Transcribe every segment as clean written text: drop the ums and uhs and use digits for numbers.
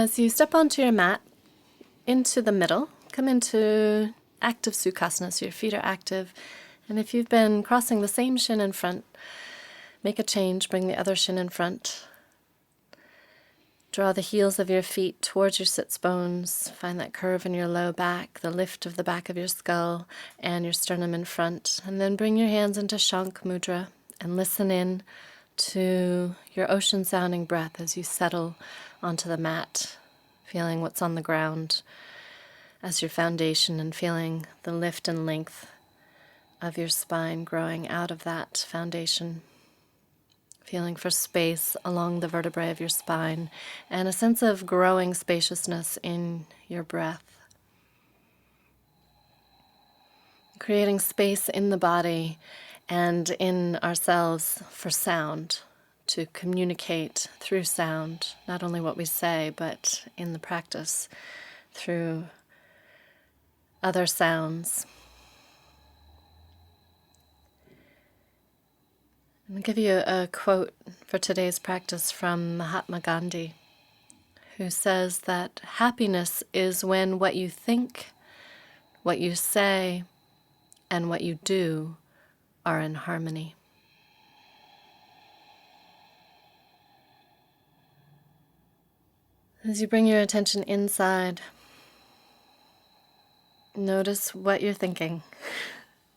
As you step onto your mat, into the middle, come into active Sukhasana, so your feet are active. And if you've been crossing the same shin in front, make a change, bring the other shin in front. Draw the heels of your feet towards your sits bones. Find that curve in your low back, the lift of the back of your skull and your sternum in front. And then bring your hands into Shank Mudra and listen in to your ocean-sounding breath as you settle onto the mat, feeling what's on the ground as your foundation and feeling the lift and length of your spine growing out of that foundation. Feeling for space along the vertebrae of your spine and a sense of growing spaciousness in your breath. Creating space in the body and in ourselves for sound, to communicate through sound, not only what we say, but in the practice through other sounds. I'll give you a quote for today's practice from Mahatma Gandhi, who says that happiness is when what you think, what you say, and what you do are in harmony. As you bring your attention inside, notice what you're thinking.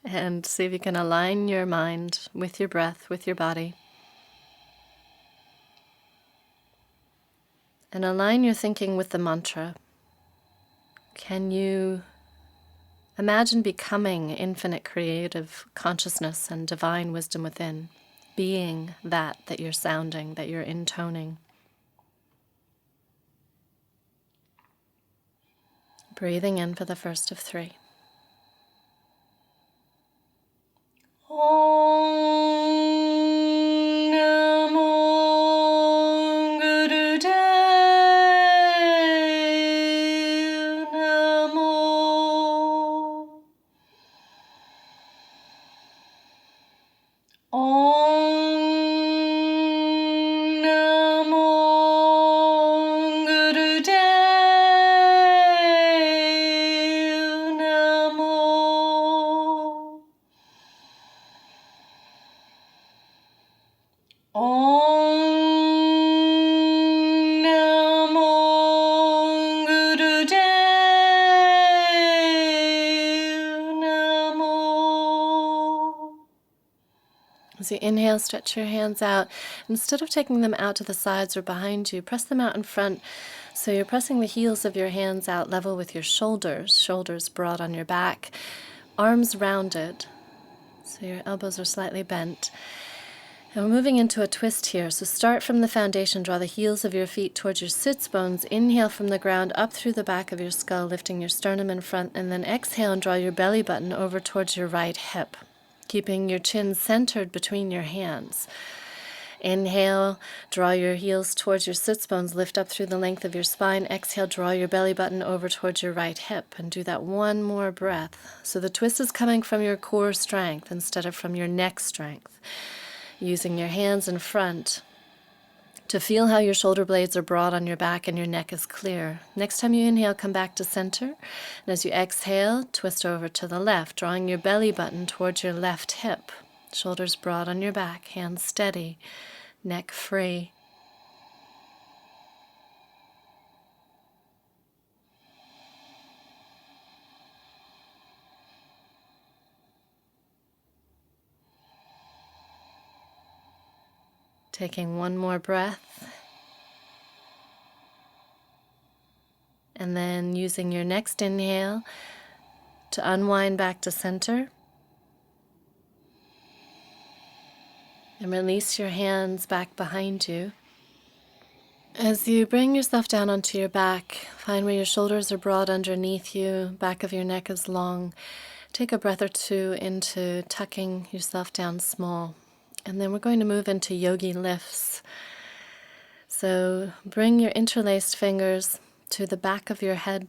And see if you can align your mind with your breath, with your body. And align your thinking with the mantra. Can you imagine becoming infinite creative consciousness and divine wisdom within? Being that you're sounding, that you're intoning. Breathing in for the first of 3. As you inhale, stretch your hands out. Instead of taking them out to the sides or behind you, press them out in front. So you're pressing the heels of your hands out level with your shoulders, shoulders broad on your back, arms rounded, so your elbows are slightly bent. And we're moving into a twist here. So start from the foundation, draw the heels of your feet towards your sits bones. Inhale from the ground up through the back of your skull, lifting your sternum in front, and then exhale and draw your belly button over towards your right hip, keeping your chin centered between your hands. Inhale, draw your heels towards your sits bones, lift up through the length of your spine. Exhale, draw your belly button over towards your right hip, and do that one more breath. So the twist is coming from your core strength instead of from your neck strength. Using your hands in front to feel how your shoulder blades are broad on your back and your neck is clear. Next time you inhale, come back to center. And as you exhale, twist over to the left, drawing your belly button towards your left hip. Shoulders broad on your back, hands steady, neck free. Taking one more breath. And then using your next inhale to unwind back to center. And release your hands back behind you. As you bring yourself down onto your back, find where your shoulders are broad underneath you, back of your neck is long. Take a breath or two into tucking yourself down small. And then we're going to move into yogi lifts. So bring your interlaced fingers to the back of your head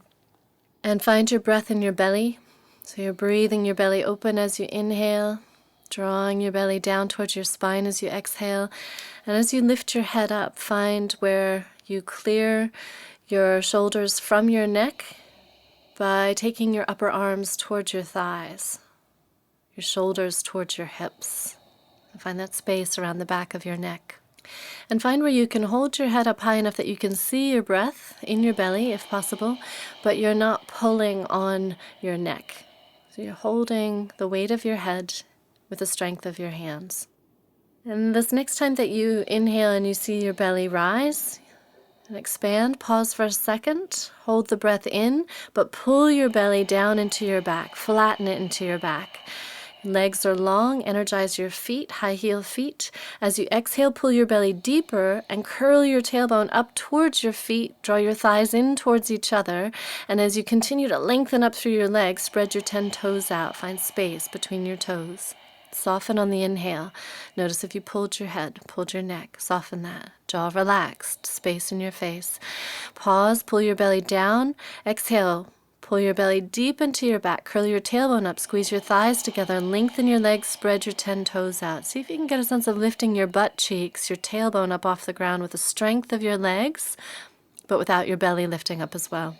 and find your breath in your belly. So you're breathing your belly open as you inhale, drawing your belly down towards your spine as you exhale. And as you lift your head up, find where you clear your shoulders from your neck by taking your upper arms towards your thighs, your shoulders towards your hips. Find that space around the back of your neck. And find where you can hold your head up high enough that you can see your breath in your belly, if possible, but you're not pulling on your neck. So you're holding the weight of your head with the strength of your hands. And this next time that you inhale and you see your belly rise and expand, pause for a second, hold the breath in, but pull your belly down into your back, flatten it into your back. Legs are long, energize your feet, high heel feet. As you exhale, pull your belly deeper and curl your tailbone up towards your feet. Draw your thighs in towards each other. And as you continue to lengthen up through your legs, spread your 10 toes out. Find space between your toes. Soften on the inhale. Notice if you pulled your head, pulled your neck, soften that. Jaw relaxed, space in your face. Pause, pull your belly down. Exhale. Pull your belly deep into your back, curl your tailbone up, squeeze your thighs together, lengthen your legs, spread your 10 toes out. See if you can get a sense of lifting your butt cheeks, your tailbone up off the ground with the strength of your legs, but without your belly lifting up as well.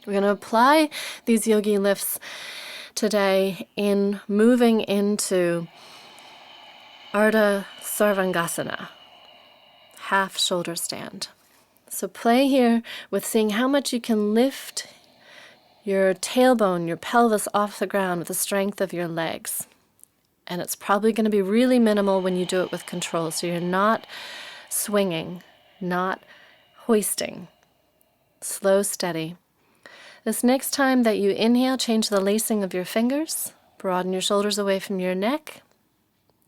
We're going to apply these yogi lifts today in moving into Ardha Sarvangasana, half shoulder stand. So play here with seeing how much you can lift your tailbone, your pelvis off the ground with the strength of your legs. And it's probably going to be really minimal when you do it with control. So you're not swinging, not hoisting. Slow, steady. This next time that you inhale, change the lacing of your fingers. Broaden your shoulders away from your neck.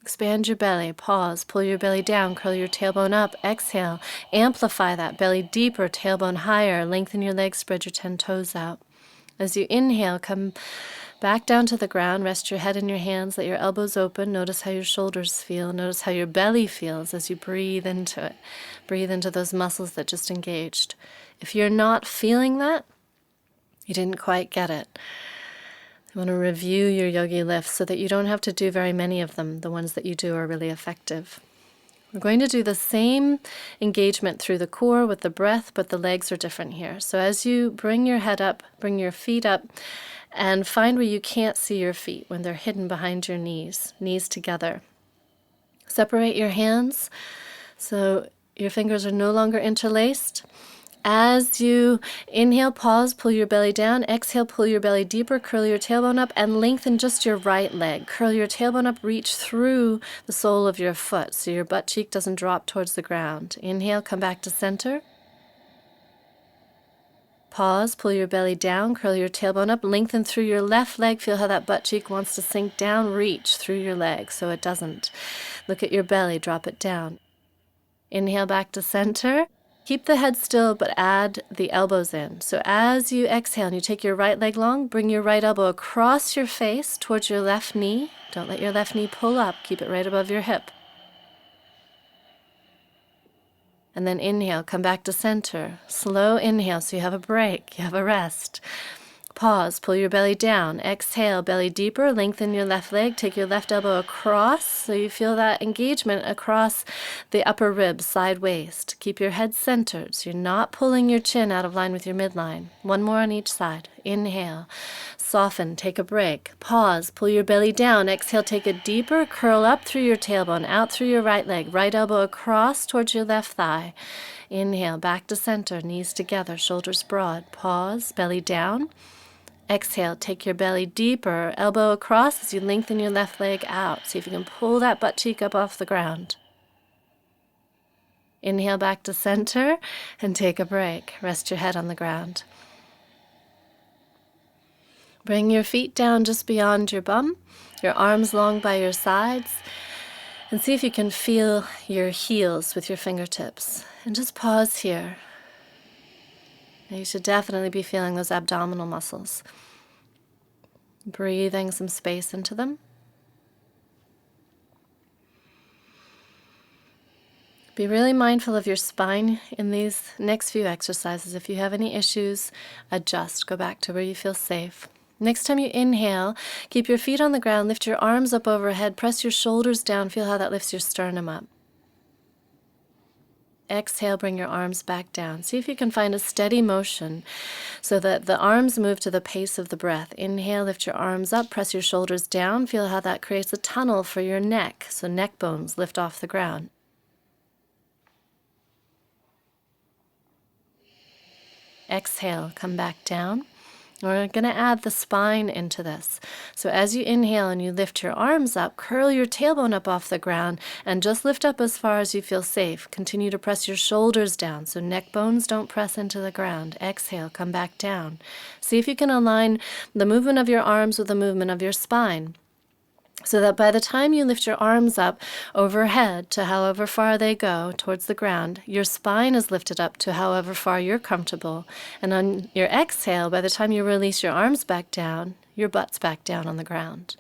Expand your belly. Pause. Pull your belly down. Curl your tailbone up. Exhale. Amplify that. Belly deeper, tailbone higher. Lengthen your legs. Spread your 10 toes out. As you inhale, come back down to the ground. Rest your head in your hands. Let your elbows open. Notice how your shoulders feel. Notice how your belly feels as you breathe into it. Breathe into those muscles that just engaged. If you're not feeling that, you didn't quite get it. You want to review your yogi lifts so that you don't have to do very many of them. The ones that you do are really effective. We're going to do the same engagement through the core with the breath, but the legs are different here. So as you bring your head up, bring your feet up, and find where you can't see your feet when they're hidden behind your knees together. Separate your hands so your fingers are no longer interlaced. As you inhale, pause, pull your belly down. Exhale, pull your belly deeper, curl your tailbone up, and lengthen just your right leg. Curl your tailbone up, reach through the sole of your foot so your butt cheek doesn't drop towards the ground. Inhale, come back to center. Pause, pull your belly down, curl your tailbone up, lengthen through your left leg. Feel how that butt cheek wants to sink down. Reach through your leg so it doesn't. Look at your belly, drop it down. Inhale back to center. Keep the head still, but add the elbows in. So as you exhale and you take your right leg long, bring your right elbow across your face towards your left knee. Don't let your left knee pull up. Keep it right above your hip. And then inhale, come back to center. Slow inhale so you have a break, you have a rest. Pause, pull your belly down. Exhale, belly deeper, lengthen your left leg. Take your left elbow across so you feel that engagement across the upper ribs, side waist. Keep your head centered so you're not pulling your chin out of line with your midline. One more on each side. Inhale, soften, take a break. Pause, pull your belly down. Exhale, take it deeper. Curl up through your tailbone, out through your right leg. Right elbow across towards your left thigh. Inhale, back to center, knees together, shoulders broad. Pause, belly down. Exhale, take your belly deeper, elbow across as you lengthen your left leg out. See if you can pull that butt cheek up off the ground. Inhale back to center and take a break. Rest your head on the ground. Bring your feet down just beyond your bum, your arms long by your sides, and see if you can feel your heels with your fingertips. And just pause here. You should definitely be feeling those abdominal muscles. Breathing some space into them. Be really mindful of your spine in these next few exercises. If you have any issues, adjust. Go back to where you feel safe. Next time you inhale, keep your feet on the ground, lift your arms up overhead, press your shoulders down, feel how that lifts your sternum up. Exhale, bring your arms back down. See if you can find a steady motion so that the arms move to the pace of the breath. Inhale, lift your arms up, press your shoulders down. Feel how that creates a tunnel for your neck, so neck bones lift off the ground. Exhale, come back down. We're going to add the spine into this. So as you inhale and you lift your arms up, curl your tailbone up off the ground and just lift up as far as you feel safe. Continue to press your shoulders down so neck bones don't press into the ground. Exhale, come back down. See if you can align the movement of your arms with the movement of your spine, so that by the time you lift your arms up overhead to however far they go towards the ground, your spine is lifted up to however far you're comfortable. And on your exhale, by the time you release your arms back down, your butt's back down on the ground.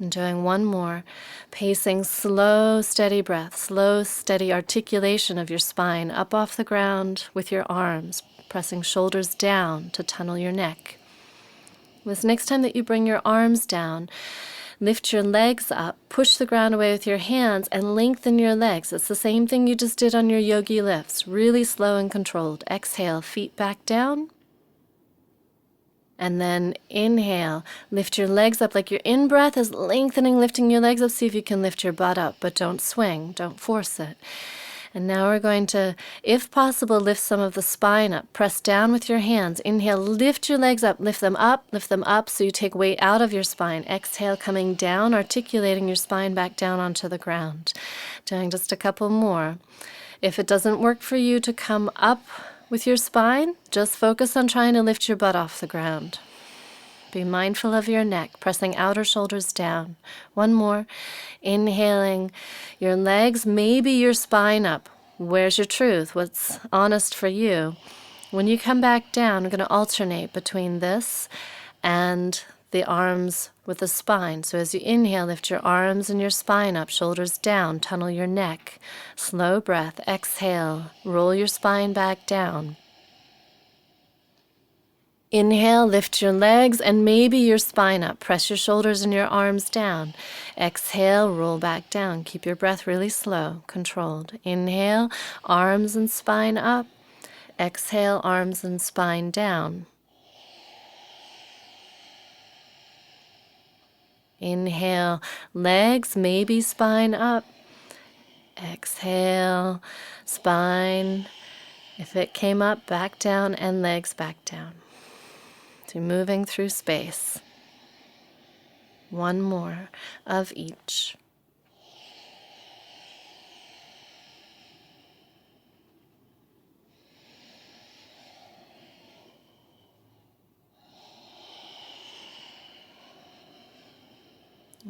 And doing one more, pacing slow, steady breath, slow, steady articulation of your spine up off the ground with your arms, pressing shoulders down to tunnel your neck. This next time that you bring your arms down, lift your legs up, push the ground away with your hands, and lengthen your legs. It's the same thing you just did on your yogi lifts, really slow and controlled. Exhale, feet back down. And then inhale, lift your legs up like your in-breath is lengthening, lifting your legs up. See if you can lift your butt up, but don't swing, don't force it. And now we're going to, if possible, lift some of the spine up. Press down with your hands. Inhale, lift your legs up, lift them up so you take weight out of your spine. Exhale, coming down, articulating your spine back down onto the ground. Doing just a couple more. If it doesn't work for you to come up with your spine, just focus on trying to lift your butt off the ground. Be mindful of your neck, pressing outer shoulders down. One more. Inhaling your legs, maybe your spine up. Where's your truth? What's honest for you? When you come back down, we're going to alternate between this and the arms with the spine. So as you inhale, lift your arms and your spine up, shoulders down, tunnel your neck. Slow breath. Exhale, roll your spine back down. Inhale, lift your legs and maybe your spine up. Press your shoulders and your arms down. Exhale, roll back down. Keep your breath really slow, controlled. Inhale, arms and spine up. Exhale, arms and spine down. Inhale, legs, maybe spine up. Exhale, spine. If it came up, back down, and legs back down. So moving through space. One more of each.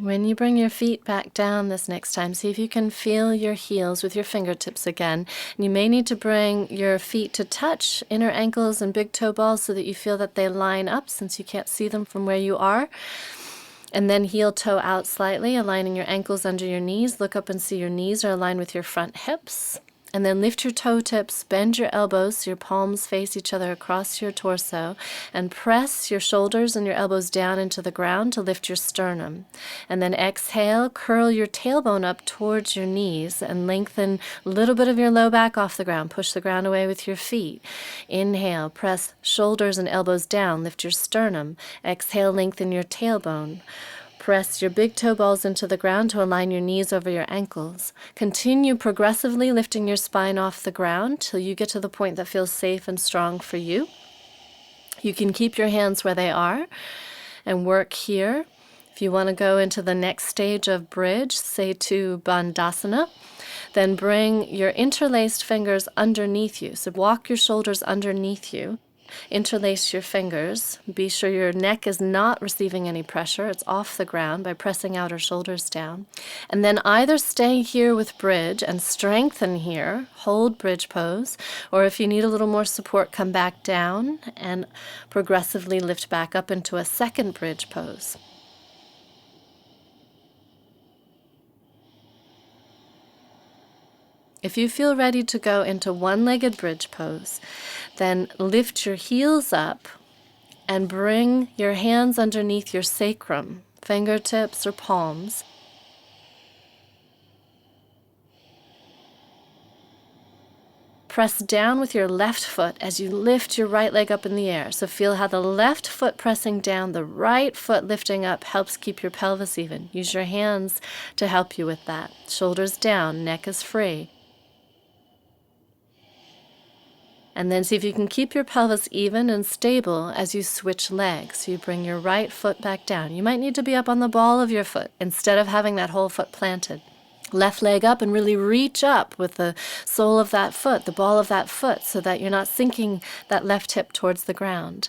When you bring your feet back down this next time, see if you can feel your heels with your fingertips again. And you may need to bring your feet to touch inner ankles and big toe balls so that you feel that they line up since you can't see them from where you are. And then heel toe out slightly, aligning your ankles under your knees. Look up and see your knees are aligned with your front hips. And then lift your toe tips, bend your elbows so your palms face each other across your torso, and press your shoulders and your elbows down into the ground to lift your sternum. And then exhale, curl your tailbone up towards your knees and lengthen a little bit of your low back off the ground. Push the ground away with your feet. Inhale, press shoulders and elbows down, lift your sternum. Exhale, lengthen your tailbone. Press your big toe balls into the ground to align your knees over your ankles. Continue progressively lifting your spine off the ground till you get to the point that feels safe and strong for you. You can keep your hands where they are and work here. If you want to go into the next stage of bridge, say to Bandhasana, then bring your interlaced fingers underneath you. So walk your shoulders underneath you. Interlace your fingers. Be sure your neck is not receiving any pressure. It's off the ground by pressing outer shoulders down. And then either stay here with bridge and strengthen here, hold bridge pose, or if you need a little more support, come back down and progressively lift back up into a second bridge pose. If you feel ready to go into one-legged bridge pose, then lift your heels up and bring your hands underneath your sacrum, fingertips or palms. press down with your left foot as you lift your right leg up in the air. So feel how the left foot pressing down, the right foot lifting up helps keep your pelvis even. Use your hands to help you with that. Shoulders down, neck is free. And then see if you can keep your pelvis even and stable as you switch legs. So you bring your right foot back down. You might need to be up on the ball of your foot instead of having that whole foot planted. Left leg up and really reach up with the sole of that foot, the ball of that foot, so that you're not sinking that left hip towards the ground.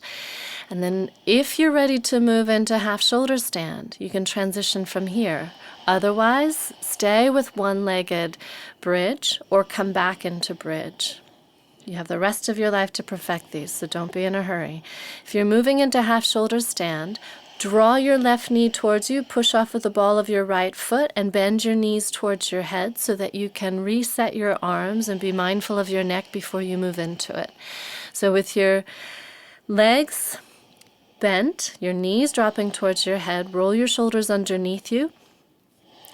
And then if you're ready to move into half shoulder stand, you can transition from here. Otherwise, stay with one-legged bridge or come back into bridge. You have the rest of your life to perfect these, so don't be in a hurry. If you're moving into half shoulder stand, draw your left knee towards you, push off with the ball of your right foot, and bend your knees towards your head so that you can reset your arms and be mindful of your neck before you move into it. So with your legs bent, your knees dropping towards your head, roll your shoulders underneath you.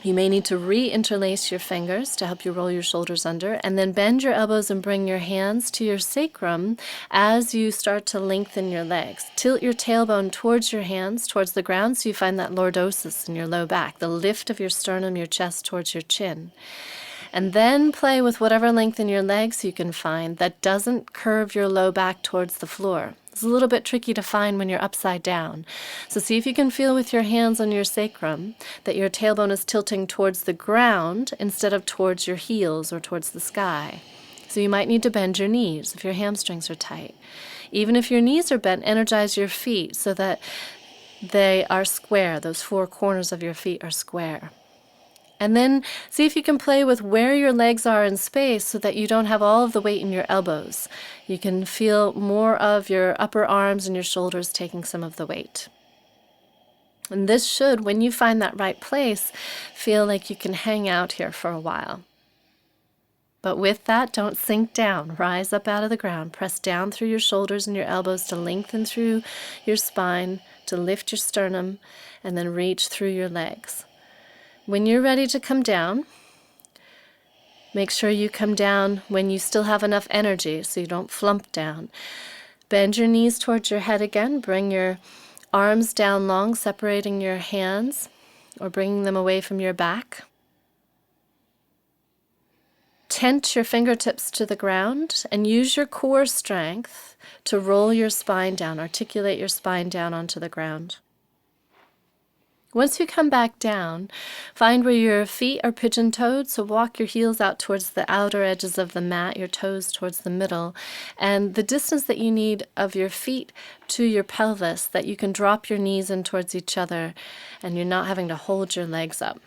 You may need to re-interlace your fingers to help you roll your shoulders under, and then bend your elbows and bring your hands to your sacrum as you start to lengthen your legs. Tilt your tailbone towards your hands, towards the ground, so you find that lordosis in your low back, the lift of your sternum, your chest towards your chin. And then play with whatever length in your legs you can find that doesn't curve your low back towards the floor. It's a little bit tricky to find when you're upside down. So see if you can feel with your hands on your sacrum that your tailbone is tilting towards the ground instead of towards your heels or towards the sky. So you might need to bend your knees if your hamstrings are tight. Even if your knees are bent, energize your feet so that they are square. Those four corners of your feet are square. And then see if you can play with where your legs are in space so that you don't have all of the weight in your elbows. You can feel more of your upper arms and your shoulders taking some of the weight. And this should, when you find that right place, feel like you can hang out here for a while. But with that, don't sink down. Rise up out of the ground. Press down through your shoulders and your elbows to lengthen through your spine, to lift your sternum, and then reach through your legs. When you're ready to come down, make sure you come down when you still have enough energy so you don't flump down. Bend your knees towards your head again. Bring your arms down long, separating your hands or bringing them away from your back. Tent your fingertips to the ground and use your core strength to roll your spine down, articulate your spine down onto the ground. Once you come back down, find where your feet are pigeon-toed, so walk your heels out towards the outer edges of the mat, your toes towards the middle, and the distance that you need of your feet to your pelvis, that you can drop your knees in towards each other and you're not having to hold your legs up.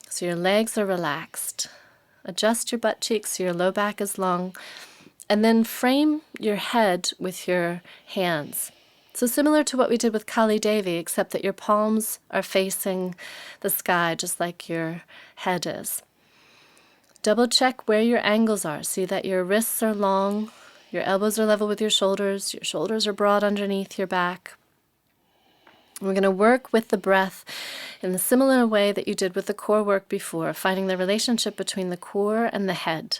So your legs are relaxed. Adjust your butt cheeks so your low back is long, and then frame your head with your hands. So similar to what we did with Kali Devi, except that your palms are facing the sky, just like your head is. Double check where your angles are. See that your wrists are long, your elbows are level with your shoulders are broad underneath your back. We're going to work with the breath in the similar way that you did with the core work before, finding the relationship between the core and the head.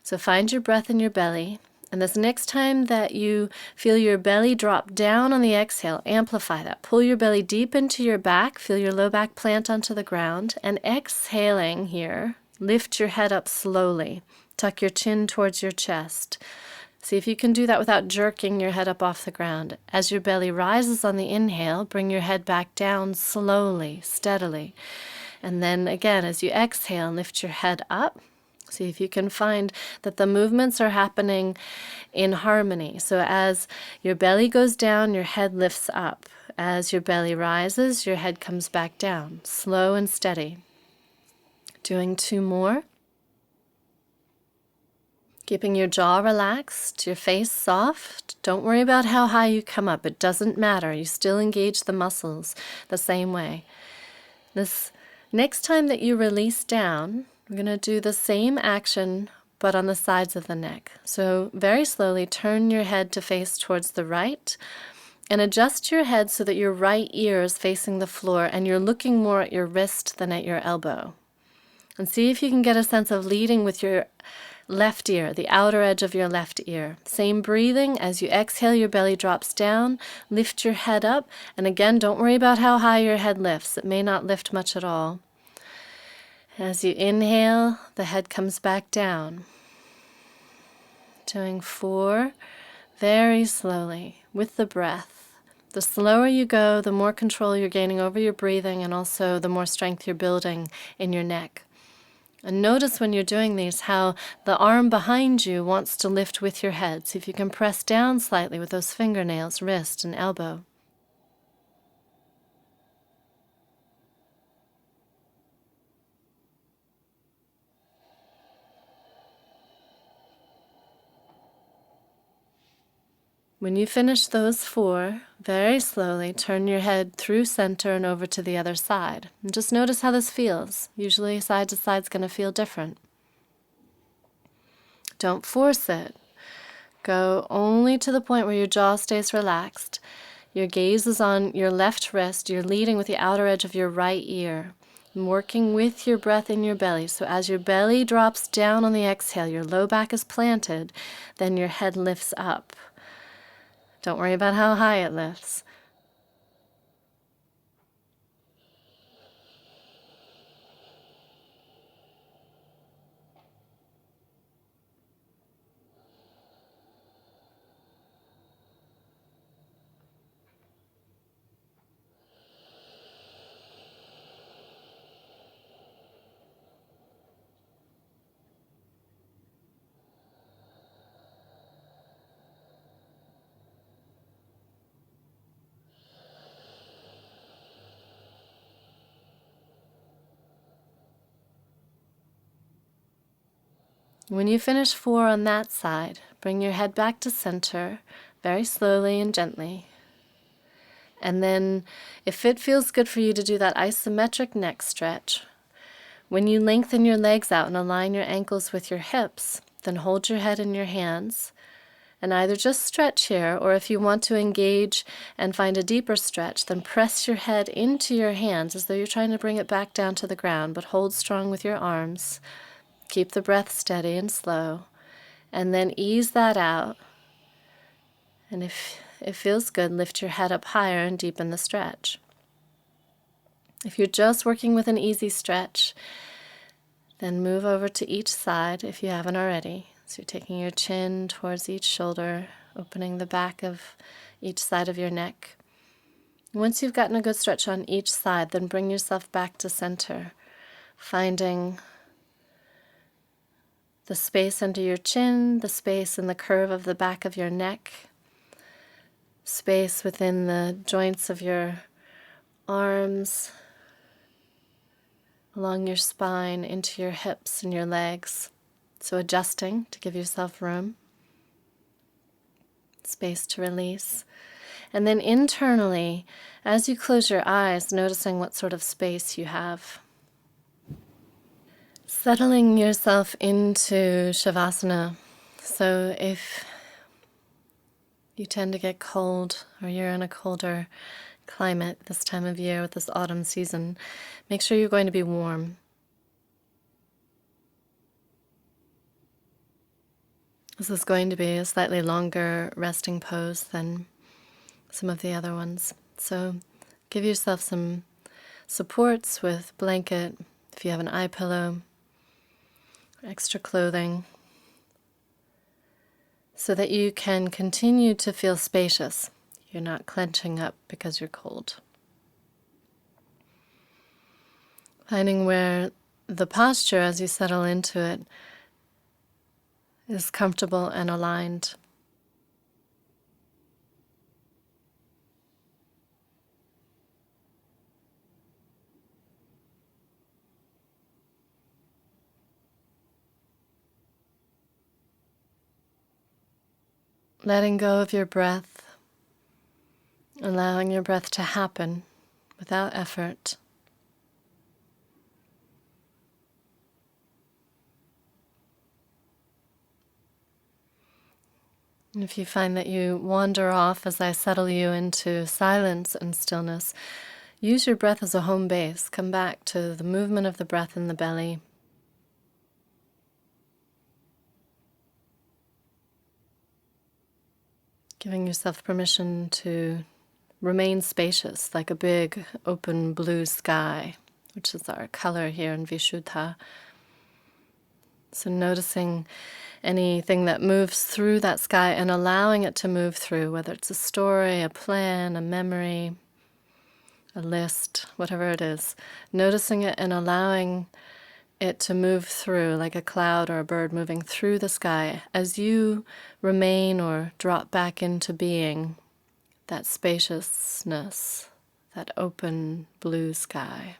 So find your breath in your belly. And this next time that you feel your belly drop down on the exhale, amplify that. Pull your belly deep into your back, feel your low back plant onto the ground, and exhaling here, lift your head up slowly. Tuck your chin towards your chest. See if you can do that without jerking your head up off the ground. As your belly rises on the inhale, bring your head back down slowly, steadily. And then again, as you exhale, lift your head up. See if you can find that the movements are happening in harmony. So as your belly goes down, your head lifts up. As your belly rises, your head comes back down. Slow and steady. Doing 2 more. Keeping your jaw relaxed, your face soft. Don't worry about how high you come up. It doesn't matter. You still engage the muscles the same way. This next time that you release down, we're going to do the same action, but on the sides of the neck. So very slowly turn your head to face towards the right and adjust your head so that your right ear is facing the floor and you're looking more at your wrist than at your elbow. And see if you can get a sense of leading with your Left ear, the outer edge of your left ear. Same breathing. As you exhale, your belly drops down. Lift your head up. And again, don't worry about how high your head lifts. It may not lift much at all. As you inhale, the head comes back down. Doing 4 very slowly with the breath. The slower you go, the more control you're gaining over your breathing, and also the more strength you're building in your neck. And notice when you're doing these how the arm behind you wants to lift with your head. See if you can press down slightly with those fingernails, wrist and elbow. When you finish those 4, very slowly turn your head through center and over to the other side. And just notice how this feels. Usually side to side is going to feel different. Don't force it. Go only to the point where your jaw stays relaxed. Your gaze is on your left wrist. You're leading with the outer edge of your right ear. And working with your breath in your belly. So as your belly drops down on the exhale, your low back is planted, then your head lifts up. Don't worry about how high it lifts. When you finish 4 on that side, bring your head back to center, very slowly and gently. And then, if it feels good for you to do that isometric neck stretch, when you lengthen your legs out and align your ankles with your hips, then hold your head in your hands, and either just stretch here, or if you want to engage and find a deeper stretch, then press your head into your hands as though you're trying to bring it back down to the ground, but hold strong with your arms. Keep the breath steady and slow, and then ease that out. And if it feels good, lift your head up higher and deepen the stretch. If you're just working with an easy stretch, then move over to each side if you haven't already. So you're taking your chin towards each shoulder, opening the back of each side of your neck. Once you've gotten a good stretch on each side, then bring yourself back to center, finding the space under your chin, the space in the curve of the back of your neck, space within the joints of your arms, along your spine, into your hips and your legs. So adjusting to give yourself room, space to release. And then internally, as you close your eyes, noticing what sort of space you have. Settling yourself into Shavasana. So if you tend to get cold, or you're in a colder climate this time of year with this autumn season, make sure you're going to be warm. This is going to be a slightly longer resting pose than some of the other ones. So give yourself some supports with blanket, if you have an eye pillow, extra clothing, so that you can continue to feel spacious. You're not clenching up because you're cold. Finding where the posture, as you settle into it, is comfortable and aligned. Letting go of your breath, allowing your breath to happen without effort. And if you find that you wander off as I settle you into silence and stillness, use your breath as a home base. Come back to the movement of the breath in the belly. Giving yourself permission to remain spacious, like a big open blue sky, which is our color here in Vishuddha. So noticing anything that moves through that sky and allowing it to move through, whether it's a story, a plan, a memory, a list, whatever it is. Noticing it and allowing it to move through like a cloud or a bird moving through the sky as you remain or drop back into being that spaciousness, that open blue sky.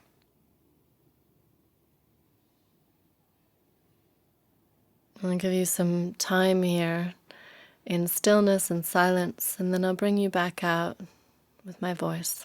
I'll give you some time here in stillness and silence, and then I'll bring you back out with my voice.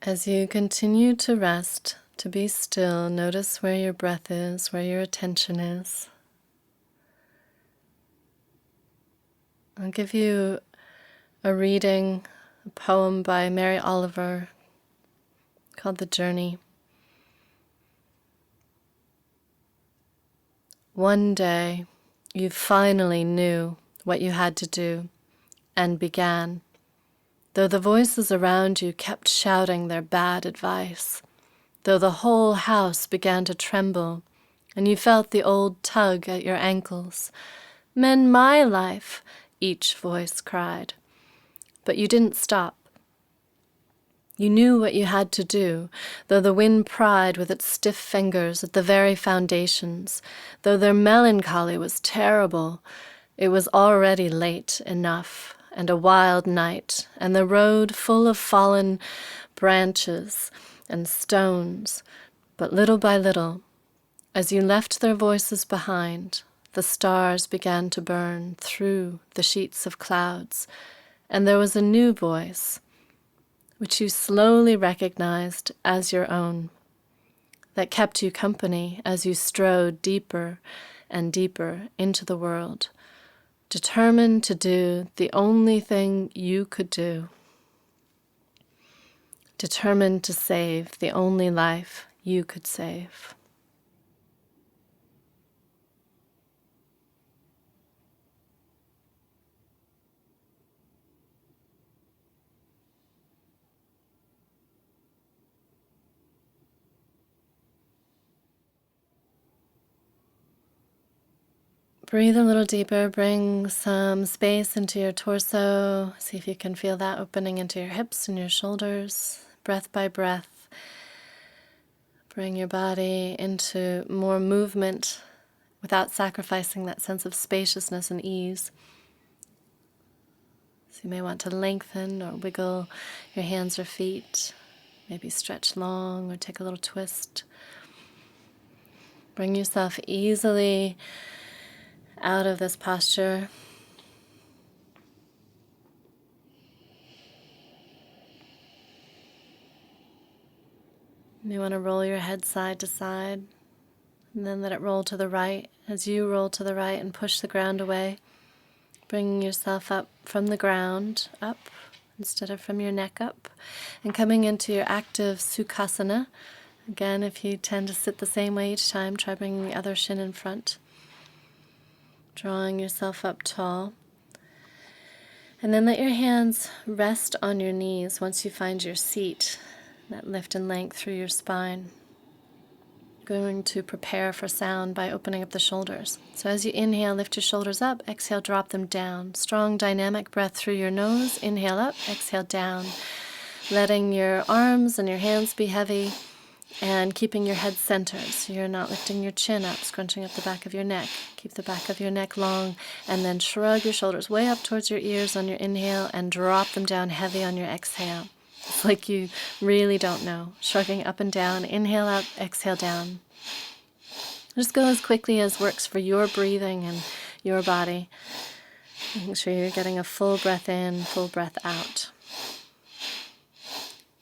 As you continue to rest, to be still, notice where your breath is, where your attention is. I'll give you a reading, a poem by Mary Oliver called The Journey. One day, you finally knew what you had to do and began, though the voices around you kept shouting their bad advice, though the whole house began to tremble, and you felt the old tug at your ankles. "Mend my life," each voice cried. But you didn't stop. You knew what you had to do, though the wind pried with its stiff fingers at the very foundations, though their melancholy was terrible. It was already late enough, and a wild night, and the road full of fallen branches and stones. But little by little, as you left their voices behind, the stars began to burn through the sheets of clouds, and there was a new voice, which you slowly recognized as your own, that kept you company as you strode deeper and deeper into the world, determined to do the only thing you could do, determined to save the only life you could save. Breathe a little deeper, bring some space into your torso. See if you can feel that opening into your hips and your shoulders, breath by breath. Bring your body into more movement without sacrificing that sense of spaciousness and ease. So you may want to lengthen or wiggle your hands or feet, maybe stretch long or take a little twist. Bring yourself easily out of this posture. You may want to roll your head side to side, and then let it roll to the right as you roll to the right and push the ground away. Bringing yourself up from the ground, up, instead of from your neck up, and coming into your active Sukhasana. Again, if you tend to sit the same way each time, try bringing the other shin in front. Drawing yourself up tall. And then let your hands rest on your knees once you find your seat, that lift and length through your spine. Going to prepare for sound by opening up the shoulders. So as you inhale, lift your shoulders up, exhale, drop them down. Strong dynamic breath through your nose, inhale up, exhale down. Letting your arms and your hands be heavy and keeping your head centered. So you're not lifting your chin up, scrunching up the back of your neck. Keep the back of your neck long and then shrug your shoulders way up towards your ears on your inhale and drop them down heavy on your exhale. It's like you really don't know. Shrugging up and down, inhale up, exhale down. Just go as quickly as works for your breathing and your body. Making sure you're getting a full breath in, full breath out.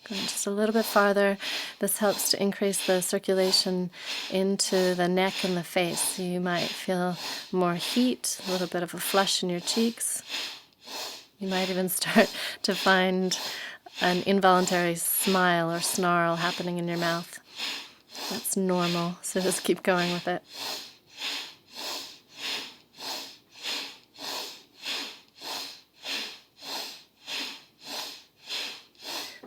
Going just a little bit farther. This helps to increase the circulation into the neck and the face. So you might feel more heat, a little bit of a flush in your cheeks. You might even start to find an involuntary smile or snarl happening in your mouth. That's normal, so just keep going with it.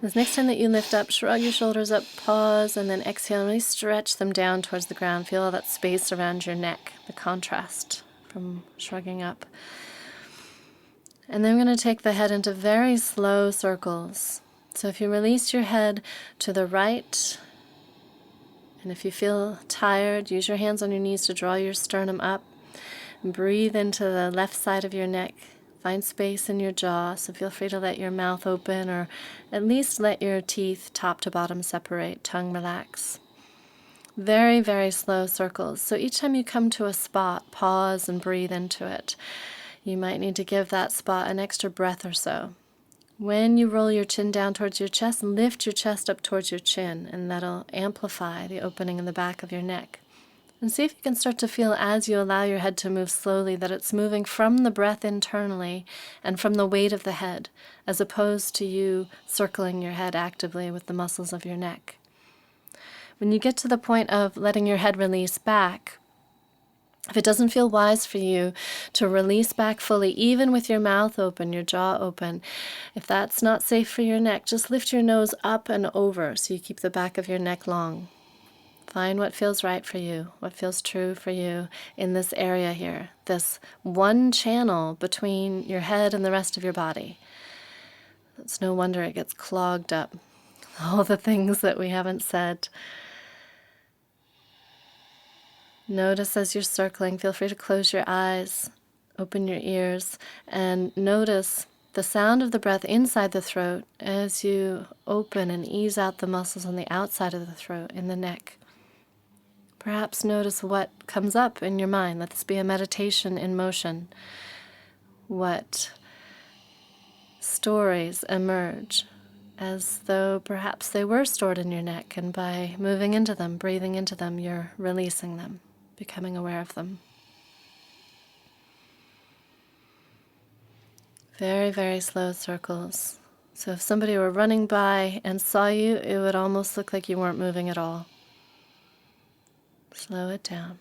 This next time that you lift up, shrug your shoulders up, pause, and then exhale, and really stretch them down towards the ground. Feel all that space around your neck, the contrast from shrugging up. And then we're going to take the head into very slow circles. So if you release your head to the right, and if you feel tired, use your hands on your knees to draw your sternum up. Breathe into the left side of your neck. Find space in your jaw, so feel free to let your mouth open or at least let your teeth top to bottom separate, tongue relax. Very, very slow circles. So each time you come to a spot, pause and breathe into it. You might need to give that spot an extra breath or so. When you roll your chin down towards your chest, lift your chest up towards your chin, and that'll amplify the opening in the back of your neck. And see if you can start to feel, as you allow your head to move slowly, that it's moving from the breath internally and from the weight of the head, as opposed to you circling your head actively with the muscles of your neck. When you get to the point of letting your head release back, if it doesn't feel wise for you to release back fully, even with your mouth open, your jaw open, if that's not safe for your neck, just lift your nose up and over so you keep the back of your neck long. Find what feels right for you, what feels true for you in this area here, this one channel between your head and the rest of your body. It's no wonder it gets clogged up. All the things that we haven't said. Notice as you're circling, feel free to close your eyes, open your ears, and notice the sound of the breath inside the throat as you open and ease out the muscles on the outside of the throat, in the neck. Perhaps notice what comes up in your mind. Let this be a meditation in motion. What stories emerge as though perhaps they were stored in your neck, and by moving into them, breathing into them, you're releasing them, becoming aware of them. Very, very slow circles. So if somebody were running by and saw you, it would almost look like you weren't moving at all. Slow it down.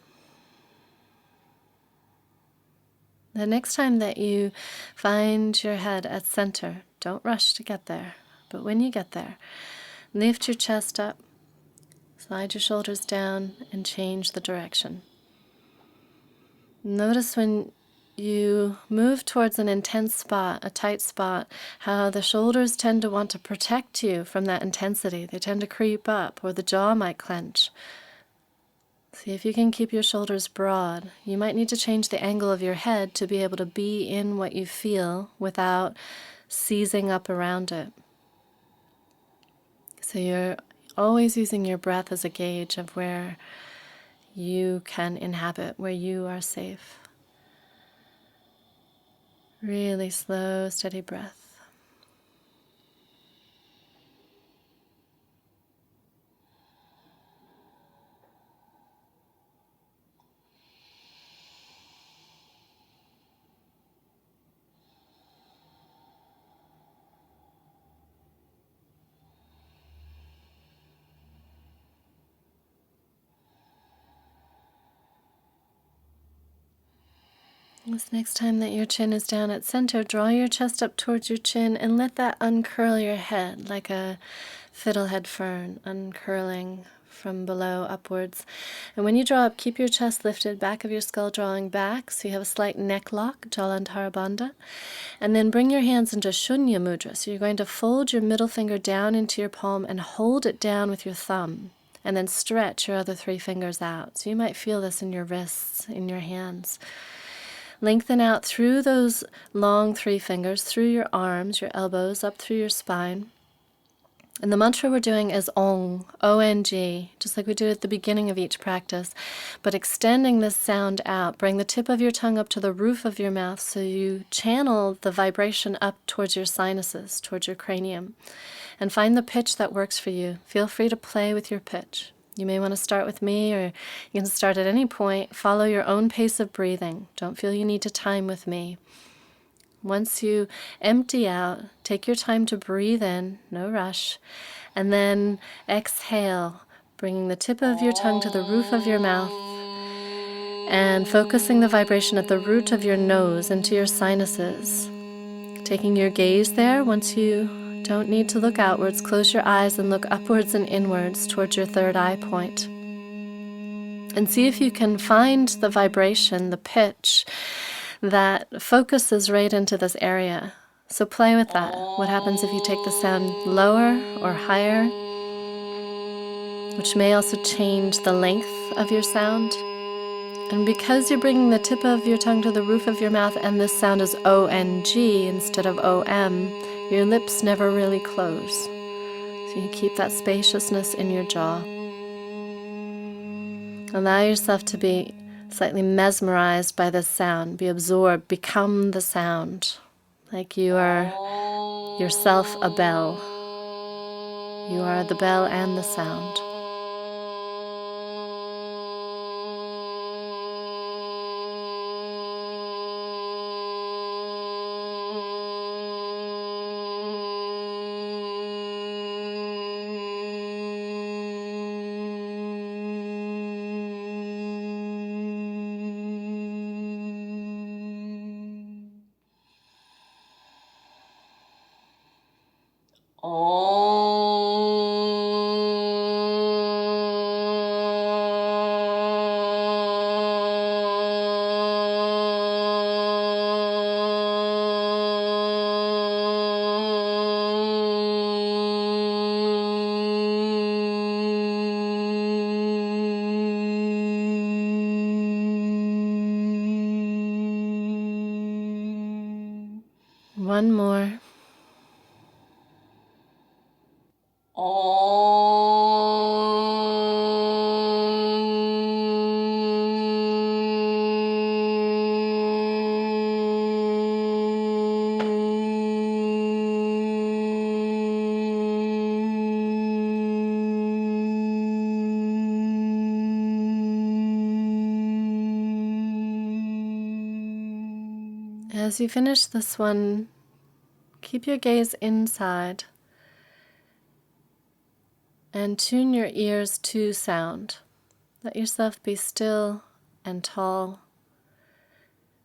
The next time that you find your head at center, don't rush to get there, but when you get there, lift your chest up, slide your shoulders down, and change the direction. Notice when you move towards an intense spot, a tight spot, how the shoulders tend to want to protect you from that intensity. They tend to creep up, or the jaw might clench. See if you can keep your shoulders broad. You might need to change the angle of your head to be able to be in what you feel without seizing up around it. So you're always using your breath as a gauge of where you can inhabit, where you are safe. Really slow, steady breath. This next time that your chin is down at center, draw your chest up towards your chin and let that uncurl your head like a fiddlehead fern, uncurling from below upwards. And when you draw up, keep your chest lifted, back of your skull drawing back, so you have a slight neck lock, Jalandhara Bandha. And then bring your hands into Shunya Mudra. So you're going to fold your middle finger down into your palm and hold it down with your thumb. And then stretch your other 3 fingers out. So you might feel this in your wrists, in your hands. Lengthen out through those long 3 fingers, through your arms, your elbows, up through your spine. And the mantra we're doing is Ong, O-N-G, just like we did at the beginning of each practice. But extending this sound out, bring the tip of your tongue up to the roof of your mouth so you channel the vibration up towards your sinuses, towards your cranium. And find the pitch that works for you. Feel free to play with your pitch. You may want to start with me, or you can start at any point. Follow your own pace of breathing. Don't feel you need to time with me. Once you empty out, take your time to breathe in, no rush, and then exhale, bringing the tip of your tongue to the roof of your mouth and focusing the vibration at the root of your nose into your sinuses. Taking your gaze there. Once you don't need to look outwards, close your eyes and look upwards and inwards towards your 3rd eye point. And see if you can find the vibration, the pitch, that focuses right into this area. So play with that. What happens if you take the sound lower or higher, which may also change the length of your sound. And because you're bringing the tip of your tongue to the roof of your mouth and this sound is O-N-G instead of O-M, your lips never really close. So you keep that spaciousness in your jaw. Allow yourself to be slightly mesmerized by this sound. Be absorbed. Become the sound. Like you are yourself a bell. You are the bell and the sound. One more. As you finish this one, keep your gaze inside and tune your ears to sound. Let yourself be still and tall,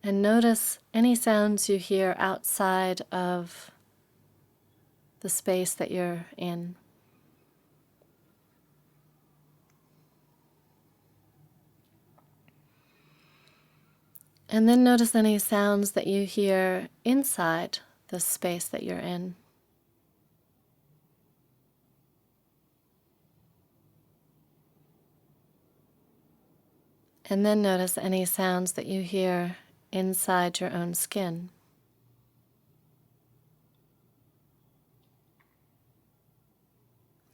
and notice any sounds you hear outside of the space that you're in. And then notice any sounds that you hear inside the space that you're in. And then notice any sounds that you hear inside your own skin.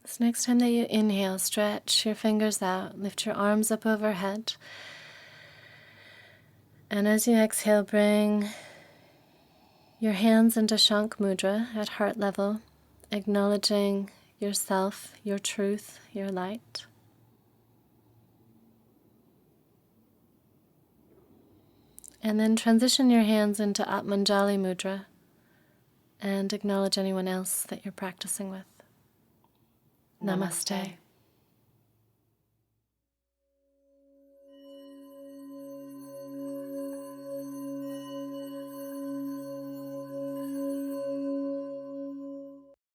This next time that you inhale, stretch your fingers out, lift your arms up overhead. And as you exhale, bring your hands into Shank Mudra at heart level, acknowledging yourself, your truth, your light. And then transition your hands into Atmanjali Mudra and acknowledge anyone else that you're practicing with. Namaste.